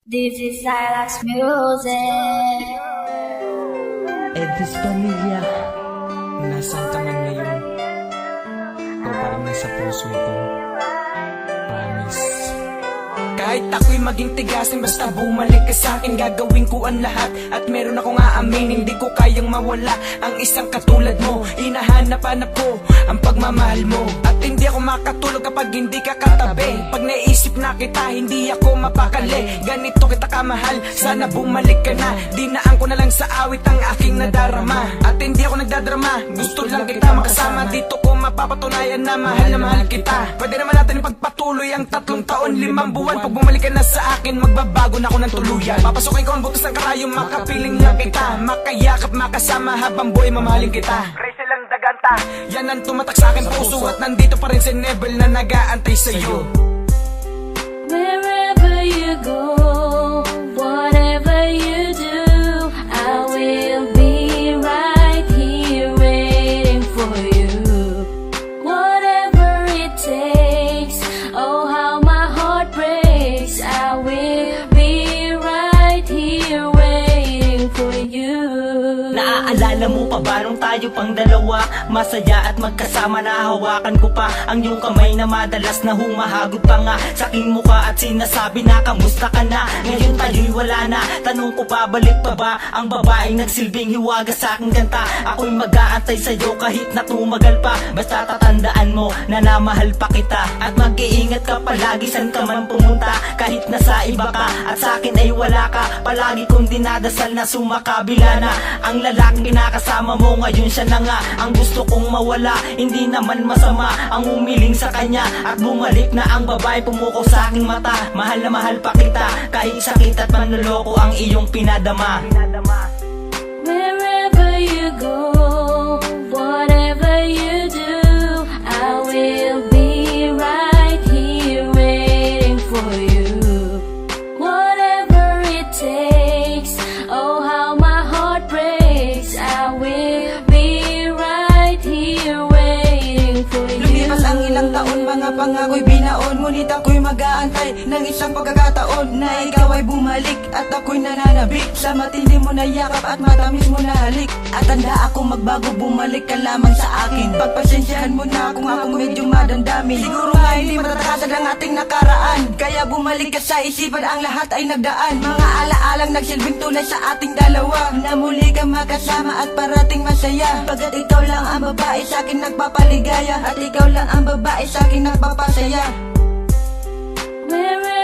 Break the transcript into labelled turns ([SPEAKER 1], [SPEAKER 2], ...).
[SPEAKER 1] This is Silas Music.
[SPEAKER 2] Edis Pamilya, nasaan ka man ngayon? Ikaw pa rin nasa puso ko. Promise. Kahit ako'y maging tigasin, basta bumalik ka sa'kin, gagawin ko ang lahat. At meron akong aamin, hindi ko kayang mawala ang isang katulad mo. Hinahanap-hanap ko ang pagmamahal mo, at hindi ako makatulog kapag hindi ka katabi. Pag naisip na kita, hindi ako mapakali. Ganito kita kamahal, sana bumalik ka na. Dinaan ko na lang sa awit ang aking nadarama, at hindi ako nagdadrama, gusto lang kita makasama. Dito ko mapapatunayan na mahal kita. Pwede naman natin ipagpatuloy ang 3 taon, 5 buwan. Pag bumalik ka na sa akin, magbabago na ako ng tuluyan. Papasukin ko ang butas ng karayong, makapiling lang kita, makayakap, makasama habang buhay, mamahalin kita. Crazy lang daganta, yan ang tumatak sa akin puso, at nandito pa rin si Nebel na nag-aantay sa'yo.
[SPEAKER 1] Wherever you go, whatever you do, I will be right here waiting for you. Whatever it takes, oh how my heart breaks, I will be right here waiting for you.
[SPEAKER 3] Naaalala mo pa ba nung tayo pang dalawa? Masaya at magkasama, nahawakan ko pa ang iyong kamay na madalas na humahagod pa nga sa aking mukha, at sinasabi na kamusta ka na. Ngayon tayo'y wala na, tanong ko babalik pa ba ang babaeng nagsilbing hiwaga sa aking ganta? Ako'y mag-aantay sa'yo kahit na tumagal pa, basta tatandaan mo na namahal pa kita. At mag-iingat ka palagi saan ka man pumunta, kahit nasa iba ka at sa akin ay wala ka. Palagi kong dinadasal na sumakabila na ang lalaking kinakasama mo, ngayon siya na nga ang gusto kong mawala. Hindi naman masama ang umiling sa kanya, at bumalik na ang babae pumuko sa aking mata. Mahal na mahal pa kita, kahit sakit at manloloko ang iyong pinadama.
[SPEAKER 1] Wherever you go, whatever you do, I will be right here waiting for you. Whatever it takes, oh how my heart breaks, I will be right here waiting for you.
[SPEAKER 4] Lumipas ang ilang taon, mga pangako'y binaon, ngunit ako'y mag-aantay ng isang pagkakataon na ikaw ay bumalik at ako'y nananabik sa matindi mo na yakap at matamis mo na halik. At tanda ako magbago, bumalik ka lamang sa akin. Pagpasensyahan mo na kung ako medyo madamdamin. Siguro nga hindi matatakasan ang ating nakaraan, kaya bumalik ka sa isipan, ang lahat ay nagdaan. Mga alaalang nagsilbing tulay sa ating dalawa, na muli ka makasama at parating masaya. Pagkat ikaw lang ang babae sa akin nagpapaligaya, at ikaw lang ang babae sa akin nagpapasaya.
[SPEAKER 1] Wherever